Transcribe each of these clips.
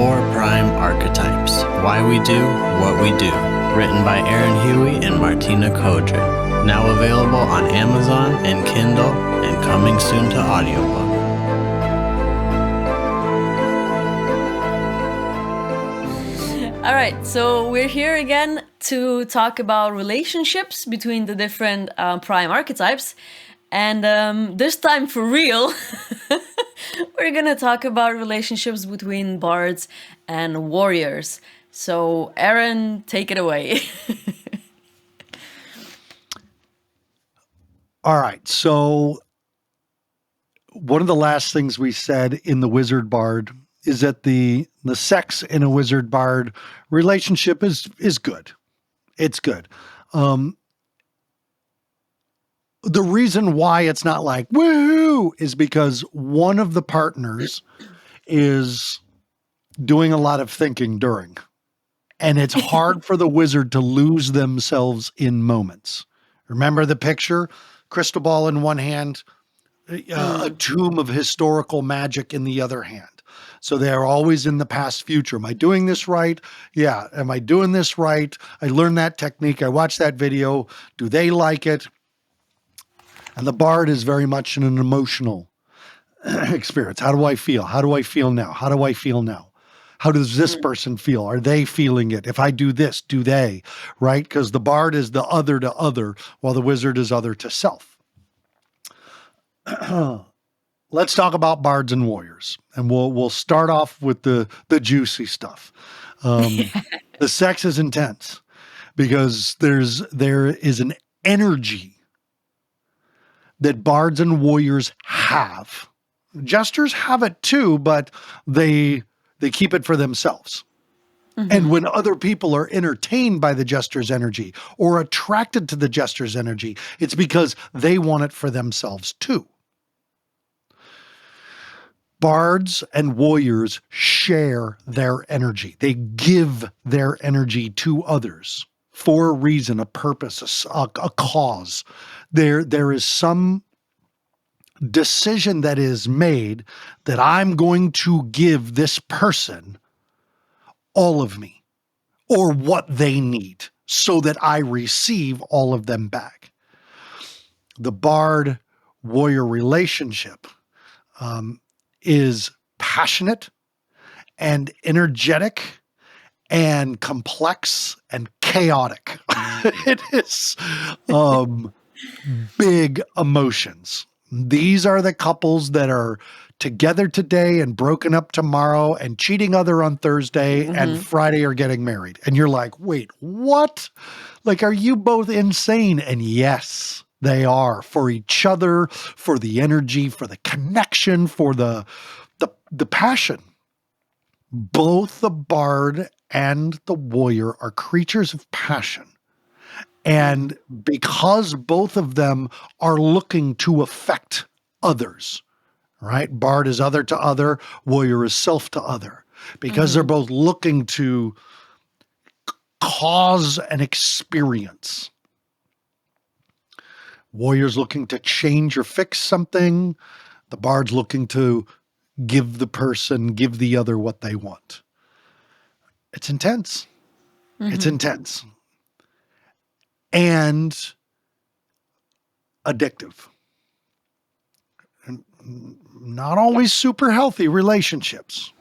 Four Prime Archetypes, Why We Do What We Do, written by Aaron Huey and Martina Kodrin. Now available on Amazon and Kindle and coming soon to audiobook. All right, so we're here again to talk about relationships between the different prime archetypes. And this time for real, we're gonna talk about relationships between bards and warriors. So Aaron, take it away. All right, so one of the last things we said in the Wizard Bard is that the sex in a Wizard Bard relationship is good. It's good. The reason why it's not like woohoo is because one of the partners is doing a lot of thinking during, and it's hard for the wizard to lose themselves in moments. Remember the picture? Crystal ball in one hand, a tomb of historical magic in the other hand. So they're always in the past future. Am I doing this right? Yeah. Am I doing this right? I learned that technique. I watched that video. Do they like it? And the bard is very much in an emotional experience. How do I feel? How do I feel now? How do I feel now? How does this person feel? Are they feeling it? If I do this, do they? Right? Because the bard is the other to other, while the wizard is other to self. Let's talk about bards and warriors, and we'll start off with the juicy stuff. The sex is intense because there is an energy that bards and warriors have. Jesters have it too, but they keep it for themselves. Mm-hmm. And when other people are entertained by the jester's energy or attracted to the jester's energy, it's because they want it for themselves too. Bards and warriors share their energy. They give their energy to others for a reason, a purpose, a cause. There is some decision that is made that I'm going to give this person all of me or what they need so that I receive all of them back. The bard warrior relationship is passionate and energetic and complex and chaotic. It is big emotions. These are the couples that are together today and broken up tomorrow and cheating other on Thursday and Friday are getting married. And you're like, wait, what? Like, are you both insane? And yes, they are, for each other, for the energy, for the connection, for the passion. Both the bard and the warrior are creatures of passion. And because both of them are looking to affect others, right? Bard is other to other, warrior is self to other. Because they're both looking to cause an experience. Warrior's looking to change or fix something. The bard's looking to give the other what they want. It's intense. It's intense. And addictive. And not always super healthy relationships.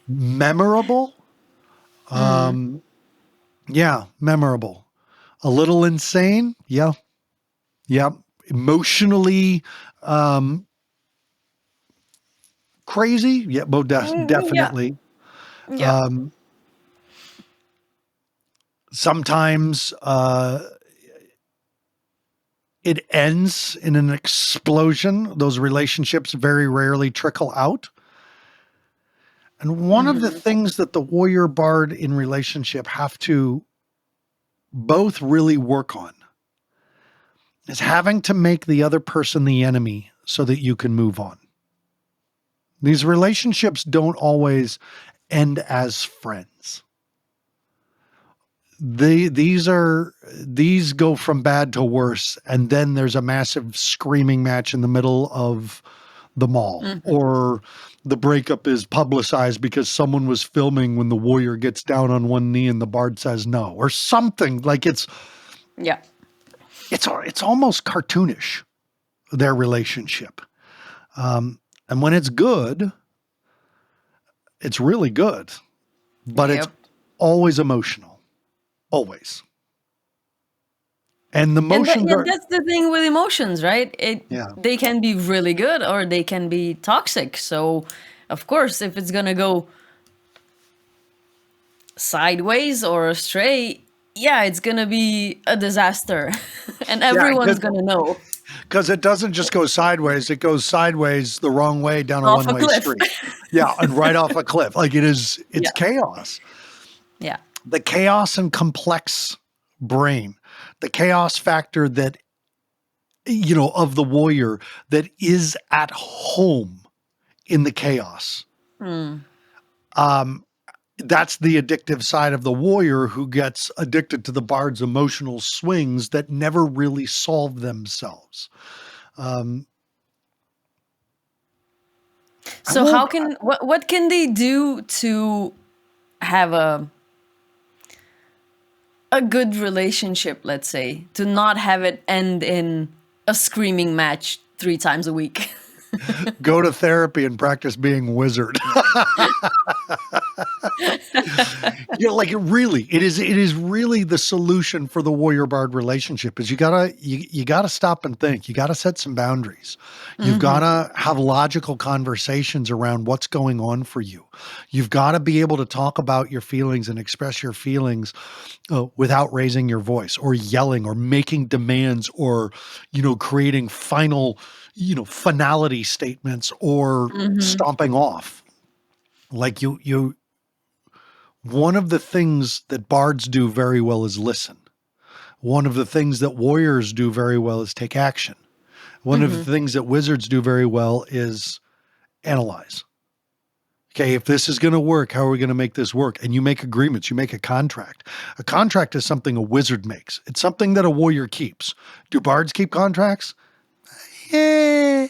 Memorable. Yeah, memorable. A little insane. Yeah. Yeah. Emotionally crazy. Yeah, definitely. Yeah. Sometimes it ends in an explosion. Those relationships very rarely trickle out. And one of the things that the warrior bard in relationship have to both really work on is having to make the other person the enemy so that you can move on. These relationships don't always end as friends. These go from bad to worse, and then there's a massive screaming match in the middle of the mall, or the breakup is publicized because someone was filming when the warrior gets down on one knee and the bard says no, or something. Like Yeah. it's almost cartoonish, their relationship. And when it's good, it's really good, but it's Yep. always emotional, always. And the And emotions are, that's the thing with emotions, right? yeah, They can be really good or they can be toxic. So, of course, if it's gonna go sideways or astray, yeah, it's gonna be a disaster, and everyone's gonna know. because it doesn't just go sideways; it goes sideways the wrong way down a Off a one-way cliff. street. Yeah, and right off a cliff. Like it's Yeah. chaos. Yeah. The chaos and complex brain, the chaos factor that, of the warrior that is at home in the chaos. That's the addictive side of the warrior who gets addicted to the bard's emotional swings that never really solve themselves. So how can what can they do to have a good relationship, let's say, to not have it end in a screaming match 3 times a week? Go to therapy and practice being wizard. Like it is really the solution for the warrior bard relationship is you gotta stop and think. You gotta set some boundaries. You've gotta have logical conversations around what's going on for you. You've gotta be able to talk about your feelings and express your feelings without raising your voice or yelling or making demands or, creating final, finality statements or stomping off. Like one of the things that bards do very well is listen. One of the things that warriors do very well is take action. One of the things that wizards do very well is analyze. Okay, if this is going to work, how are we going to make this work? And you make agreements, you make a contract. A contract is something a wizard makes. It's something that a warrior keeps. Do bards keep contracts? Yeah.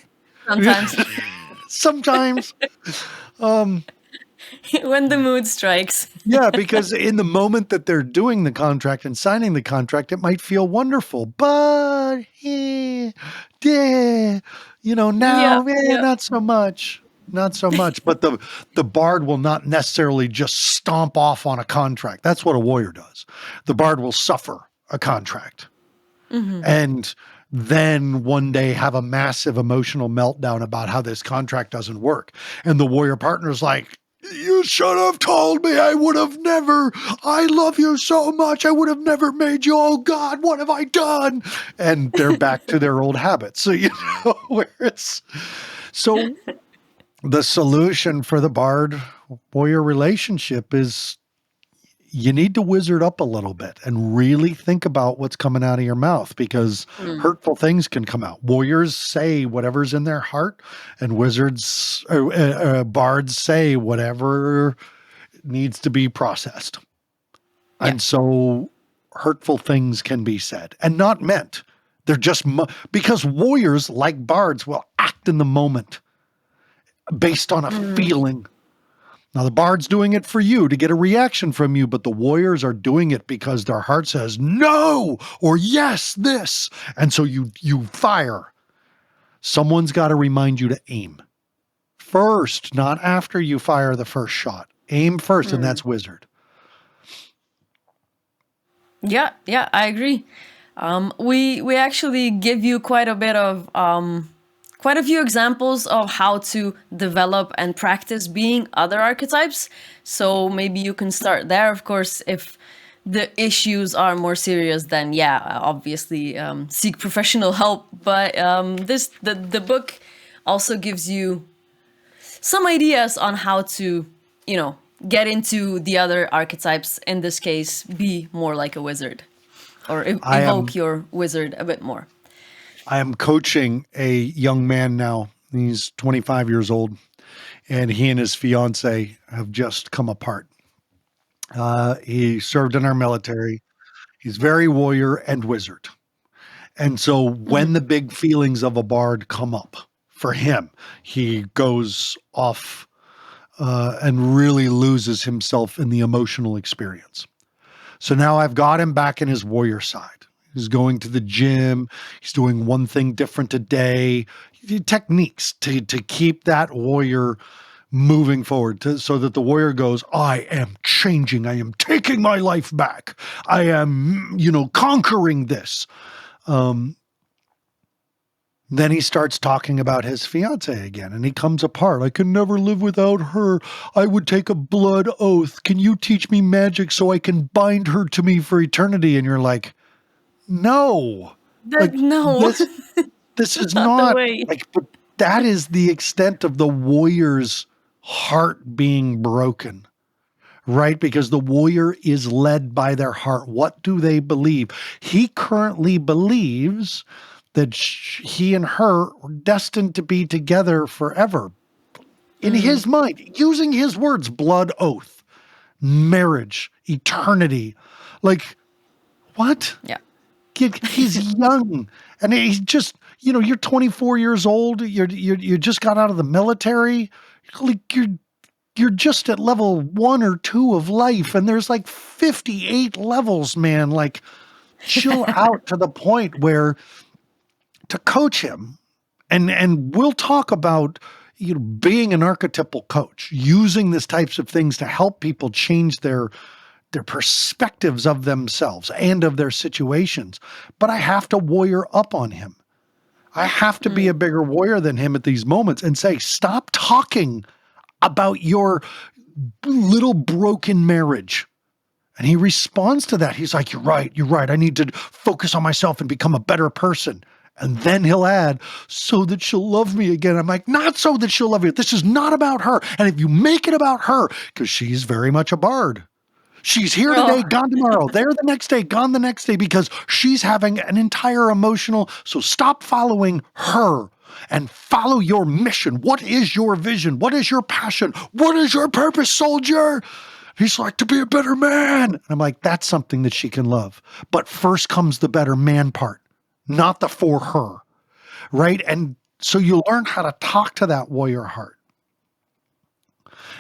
Sometimes. Sometimes. When the mood strikes. Yeah, because in the moment that they're doing the contract and signing the contract, it might feel wonderful, but now, not so much. Not so much. But the bard will not necessarily just stomp off on a contract. That's what a warrior does. The bard will suffer a contract. And then one day have a massive emotional meltdown about how this contract doesn't work. And the warrior partner's like, you should have told me. I would have never. I love you so much. I would have never made you. Oh God, what have I done? And they're back to their old habits. So, so the solution for the bard warrior relationship is you need to wizard up a little bit and really think about what's coming out of your mouth because hurtful things can come out. Warriors say whatever's in their heart and wizards, bards say whatever needs to be processed. Yeah. And so hurtful things can be said and not meant. They're just because warriors, like bards, will act in the moment based on a feeling. Now, the bard's doing it for you to get a reaction from you, but the warriors are doing it because their heart says no or yes, this. And so you fire. Someone's got to remind you to aim first, not after you fire the first shot. Aim first, and that's wizard. Yeah, I agree. We actually give you quite a few examples of how to develop and practice being other archetypes. So maybe you can start there. Of course, if the issues are more serious, then obviously seek professional help. But the book also gives you some ideas on how to, get into the other archetypes. In this case, be more like a wizard, or evoke your wizard a bit more. I am coaching a young man now. He's 25 years old, and he and his fiance have just come apart. He served in our military. He's very warrior and wizard. And so when the big feelings of a bard come up, for him. He goes off and really loses himself in the emotional experience. So now I've got him back in his warrior side. He's going to the gym. He's doing one thing different a day. Techniques to keep that warrior moving forward so that the warrior goes, I am changing. I am taking my life back. I am, conquering this. Then he starts talking about his fiance again, and he comes apart. I can never live without her. I would take a blood oath. Can you teach me magic so I can bind her to me for eternity? And you're like, no. No. This is not the not way. but that is the extent of the warrior's heart being broken. Right? Because the warrior is led by their heart. What do they believe? He currently believes that he and her were destined to be together forever. In his mind, using his words, blood oath, marriage, eternity. Like, what? Yeah. He's young. And he's just, you're 24 years old. You just got out of the military. Like, you're just at level 1 or 2 of life. And there's like 58 levels, man. Like, chill out to the point where to coach him, and we'll talk about being an archetypal coach, using these types of things to help people change their perspectives of themselves and of their situations. But I have to warrior up on him. I have to be a bigger warrior than him at these moments and say, stop talking about your little broken marriage. And he responds to that. He's like, you're right. I need to focus on myself and become a better person. And then he'll add, so that she'll love me again. I'm like, not so that she'll love you. This is not about her. And if you make it about her, because she's very much a bard. She's here today, gone tomorrow. There the next day, gone the next day, because she's having an entire emotional. So stop following her and follow your mission. What is your vision? What is your passion? What is your purpose, soldier? He's like, to be a better man. And I'm like, that's something that she can love. But first comes the better man part. Not the for her, right? And so you learn how to talk to that warrior heart.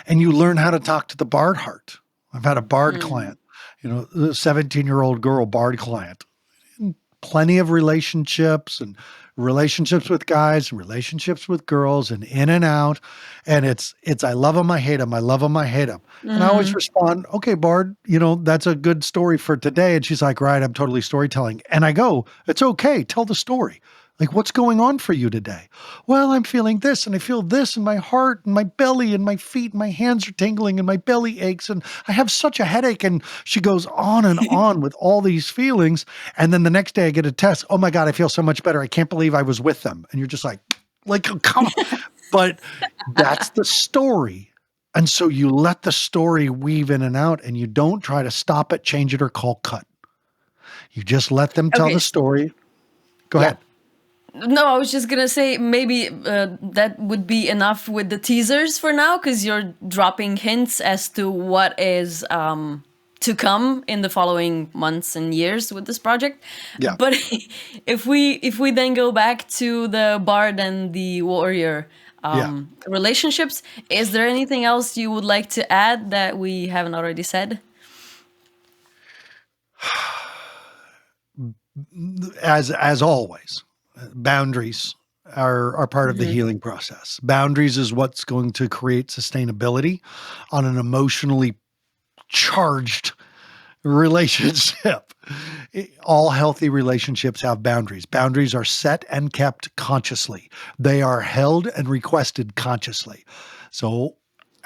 And you learn how to talk to the bard heart. I've had a bard client, a 17-year-old girl bard client. Plenty of relationships and relationships with guys, relationships with girls, and in and out. And it's I love them, I hate them. I love them, I hate them. And I always respond, okay, bard, that's a good story for today. And she's like, right, I'm totally storytelling. And I go, it's okay, tell the story. Like, what's going on for you today? Well, I'm feeling this, and I feel this in my heart and my belly and my feet, and my hands are tingling and my belly aches, and I have such a headache. And she goes on and on with all these feelings. And then the next day I get a test. Oh my God, I feel so much better. I can't believe I was with them. And you're just like, come on. But that's the story. And so you let the story weave in and out, and you don't try to stop it, change it, or call cut. You just let them tell the story. Go ahead. No, I was just going to say maybe that would be enough with the teasers for now, because you're dropping hints as to what is to come in the following months and years with this project. Yeah. But if we then go back to the bard and the warrior relationships, is there anything else you would like to add that we haven't already said? As always, boundaries are part of the healing process. Boundaries is what's going to create sustainability on an emotionally charged relationship. All healthy relationships have boundaries. Boundaries are set and kept consciously. They are held and requested consciously. So,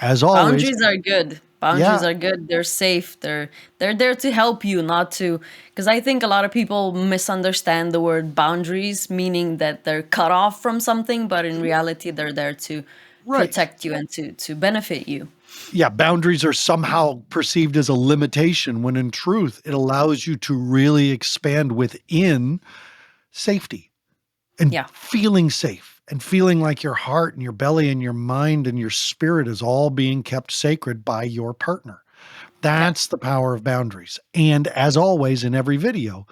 as always, boundaries are good. Boundaries are good. They're safe. They're there to help you, not to. Because I think a lot of people misunderstand the word boundaries, meaning that they're cut off from something, but in reality, they're there to protect you and to benefit you. Yeah, boundaries are somehow perceived as a limitation, when in truth, it allows you to really expand within safety and feeling safe. And feeling like your heart and your belly and your mind and your spirit is all being kept sacred by your partner. That's the power of boundaries. And as always, in every video,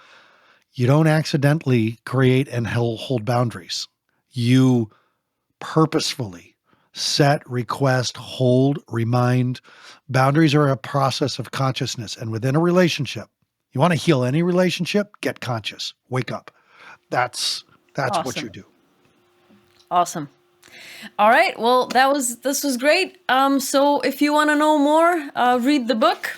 you don't accidentally create and hold boundaries. You purposefully set, request, hold, remind. Boundaries are a process of consciousness. And within a relationship, you want to heal any relationship, get conscious, wake up. That's what Awesome. you do. Awesome. All right. Well, this was great. So if you want to know more, read the book.